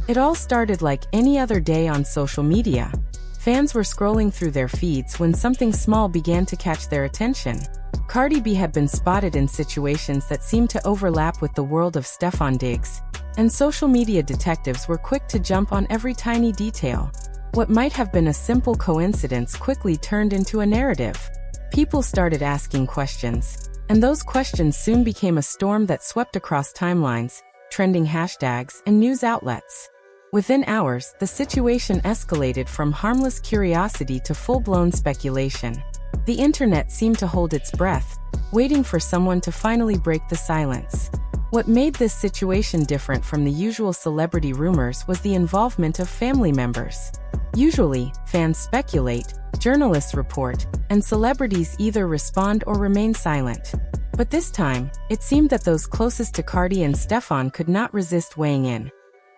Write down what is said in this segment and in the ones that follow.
It all started like any other day on social media. Fans were scrolling through their feeds when something small began to catch their attention. Cardi B had been spotted in situations that seemed to overlap with the world of Stefon Diggs, and social media detectives were quick to jump on every tiny detail. What might have been a simple coincidence quickly turned into a narrative. People started asking questions, and those questions soon became a storm that swept across timelines, trending hashtags, and news outlets. Within hours, the situation escalated from harmless curiosity to full-blown speculation. The internet seemed to hold its breath, waiting for someone to finally break the silence. What made this situation different from the usual celebrity rumors was the involvement of family members. Usually, fans speculate, journalists report, and celebrities either respond or remain silent. But this time, it seemed that those closest to Cardi and Stefon could not resist weighing in.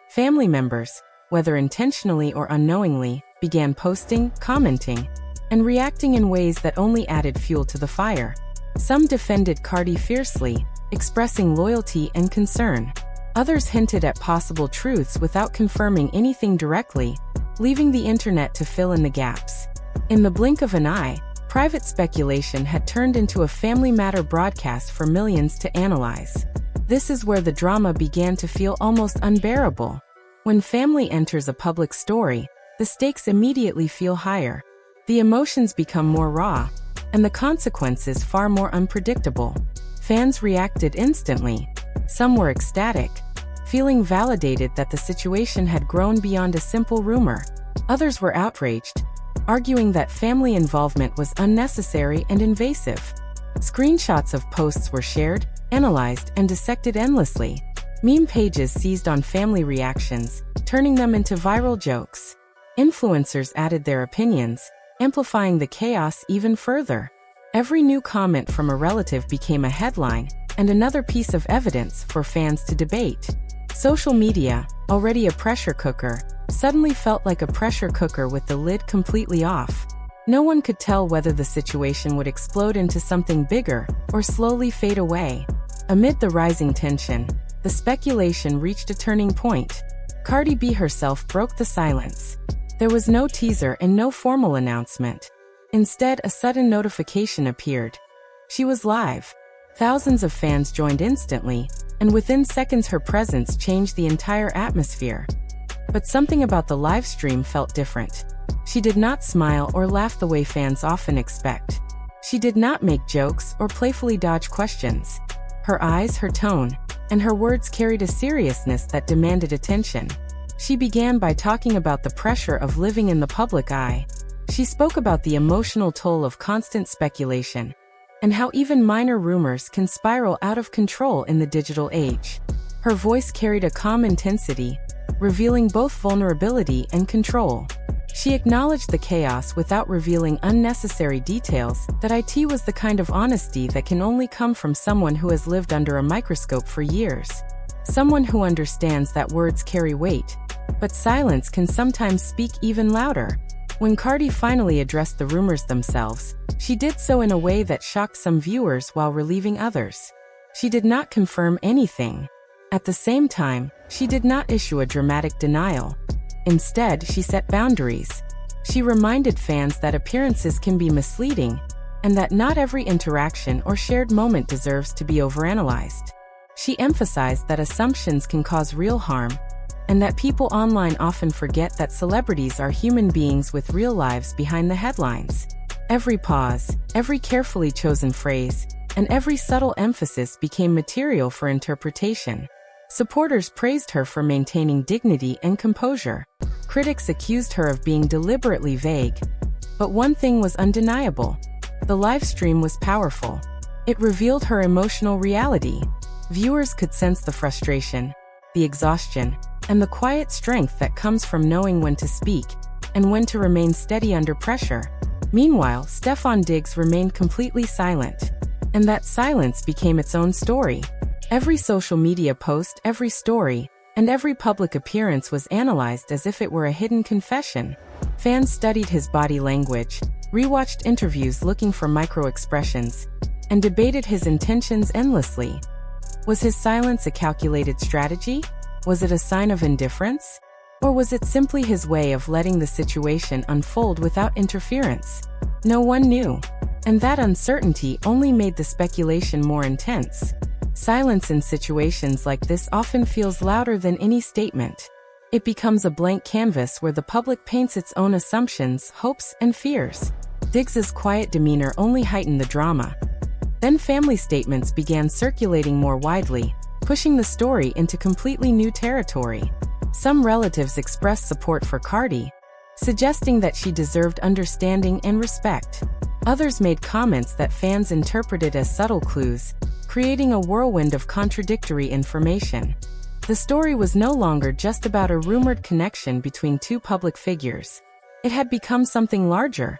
Family members, whether intentionally or unknowingly, began posting, commenting, and reacting in ways that only added fuel to the fire. Some defended Cardi fiercely, expressing loyalty and concern. Others hinted at possible truths without confirming anything directly, leaving the internet to fill in the gaps. In the blink of an eye, private speculation had turned into a Family Matter broadcast for millions to analyze. This is where the drama began to feel almost unbearable. When family enters a public story, the stakes immediately feel higher. The emotions become more raw, and the consequences far more unpredictable. Fans reacted instantly. Some were ecstatic, feeling validated that the situation had grown beyond a simple rumor. Others were outraged, arguing that family involvement was unnecessary and invasive. Screenshots of posts were shared, analyzed, and dissected endlessly. Meme pages seized on family reactions, turning them into viral jokes. Influencers added their opinions, amplifying the chaos even further. Every new comment from a relative became a headline, and another piece of evidence for fans to debate. Social media, already a pressure cooker, suddenly felt like a pressure cooker with the lid completely off. No one could tell whether the situation would explode into something bigger or slowly fade away. Amid the rising tension, the speculation reached a turning point. Cardi B herself broke the silence. There was no teaser and no formal announcement. Instead, a sudden notification appeared. She was live. Thousands of fans joined instantly, and within seconds her presence changed the entire atmosphere. But something about the live stream felt different. She did not smile or laugh the way fans often expect. She did not make jokes or playfully dodge questions. Her eyes, her tone, and her words carried a seriousness that demanded attention. She began by talking about the pressure of living in the public eye. She spoke about the emotional toll of constant speculation, and how even minor rumors can spiral out of control in the digital age. Her voice carried a calm intensity, revealing both vulnerability and control. She acknowledged the chaos without revealing unnecessary details. That it was the kind of honesty that can only come from someone who has lived under a microscope for years. Someone who understands that words carry weight, but silence can sometimes speak even louder. When Cardi finally addressed the rumors themselves, she did so in a way that shocked some viewers while relieving others. She did not confirm anything. At the same time, she did not issue a dramatic denial. Instead, she set boundaries. She reminded fans that appearances can be misleading, and that not every interaction or shared moment deserves to be overanalyzed. She emphasized that assumptions can cause real harm, and that people online often forget that celebrities are human beings with real lives behind the headlines. Every pause, every carefully chosen phrase, and every subtle emphasis became material for interpretation. Supporters praised her for maintaining dignity and composure. Critics accused her of being deliberately vague. But one thing was undeniable. The live stream was powerful. It revealed her emotional reality. Viewers could sense the frustration, the exhaustion, and the quiet strength that comes from knowing when to speak and when to remain steady under pressure. Meanwhile, Stefon Diggs remained completely silent, and that silence became its own story. Every social media post, every story, and every public appearance was analyzed as if it were a hidden confession. Fans studied his body language, rewatched interviews looking for micro-expressions, and debated his intentions endlessly. Was his silence a calculated strategy? Was it a sign of indifference? Or was it simply his way of letting the situation unfold without interference? No one knew. And that uncertainty only made the speculation more intense. Silence in situations like this often feels louder than any statement. It becomes a blank canvas where the public paints its own assumptions, hopes, and fears. Diggs's quiet demeanor only heightened the drama. Then family statements began circulating more widely, pushing the story into completely new territory. Some relatives expressed support for Cardi, suggesting that she deserved understanding and respect. Others made comments that fans interpreted as subtle clues, creating a whirlwind of contradictory information. The story was no longer just about a rumored connection between two public figures. It had become something larger.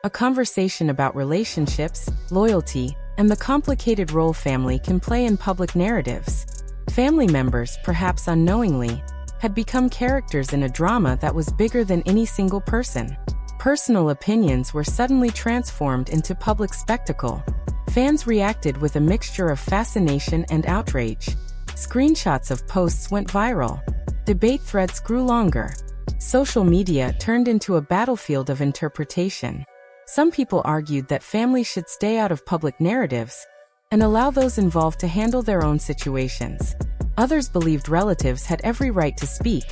A conversation about relationships, loyalty, and the complicated role family can play in public narratives. Family members, perhaps unknowingly, had become characters in a drama that was bigger than any single person. Personal opinions were suddenly transformed into public spectacle. Fans reacted with a mixture of fascination and outrage. Screenshots of posts went viral. Debate threads grew longer. Social media turned into a battlefield of interpretation. Some people argued that families should stay out of public narratives and allow those involved to handle their own situations. Others believed relatives had every right to speak,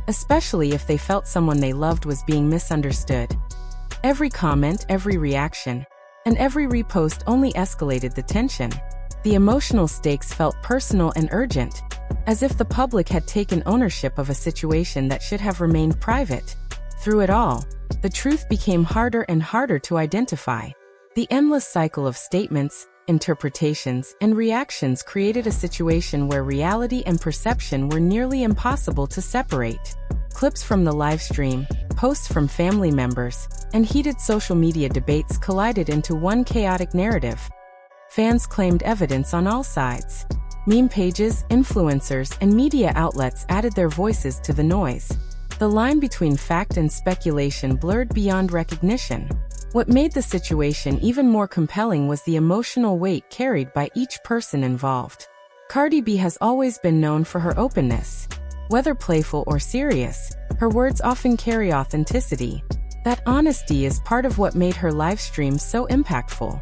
especially if they felt someone they loved was being misunderstood. Every comment, every reaction, and every repost only escalated the tension. The emotional stakes felt personal and urgent, as if the public had taken ownership of a situation that should have remained private. Through it all, the truth became harder and harder to identify. The endless cycle of statements, interpretations, and reactions created a situation where reality and perception were nearly impossible to separate. Clips from the live stream, posts from family members, and heated social media debates collided into one chaotic narrative. Fans claimed evidence on all sides. Meme pages, influencers, and media outlets added their voices to the noise. The line between fact and speculation blurred beyond recognition. What made the situation even more compelling was the emotional weight carried by each person involved. Cardi B has always been known for her openness. Whether playful or serious, her words often carry authenticity. That honesty is part of what made her live streams so impactful.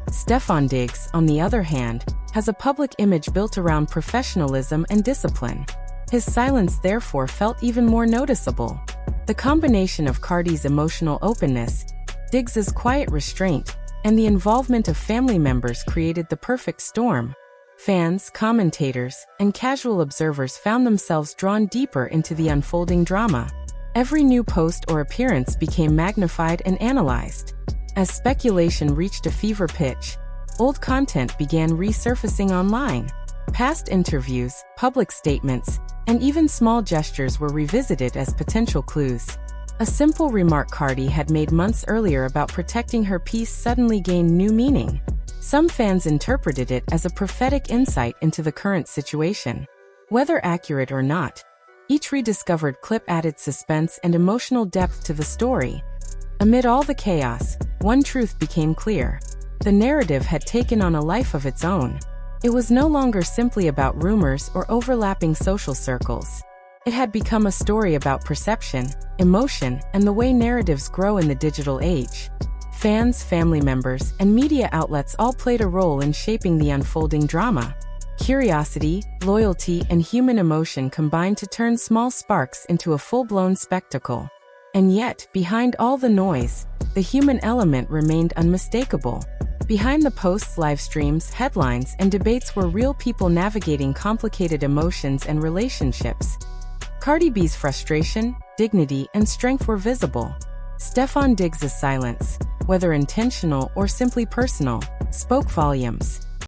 Stefon Diggs, on the other hand, has a public image built around professionalism and discipline. His silence therefore felt even more noticeable. The combination of Cardi's emotional openness, Diggs's quiet restraint, and the involvement of family members created the perfect storm. Fans, commentators, and casual observers found themselves drawn deeper into the unfolding drama. Every new post or appearance became magnified and analyzed. As speculation reached a fever pitch, old content began resurfacing online. Past interviews, public statements, and even small gestures were revisited as potential clues. A simple remark Cardi had made months earlier about protecting her peace suddenly gained new meaning. Some fans interpreted it as a prophetic insight into the current situation. Whether accurate or not, each rediscovered clip added suspense and emotional depth to the story. Amid all the chaos, one truth became clear. The narrative had taken on a life of its own. It was no longer simply about rumors or overlapping social circles. It had become a story about perception, emotion, and the way narratives grow in the digital age. Fans, family members, and media outlets all played a role in shaping the unfolding drama. Curiosity, loyalty, and human emotion combined to turn small sparks into a full-blown spectacle. And yet, behind all the noise, the human element remained unmistakable. Behind the posts, live streams, headlines, and debates were real people navigating complicated emotions and relationships. Cardi B's frustration, dignity, and strength were visible. Stefon Diggs' silence, whether intentional or simply personal, spoke volumes.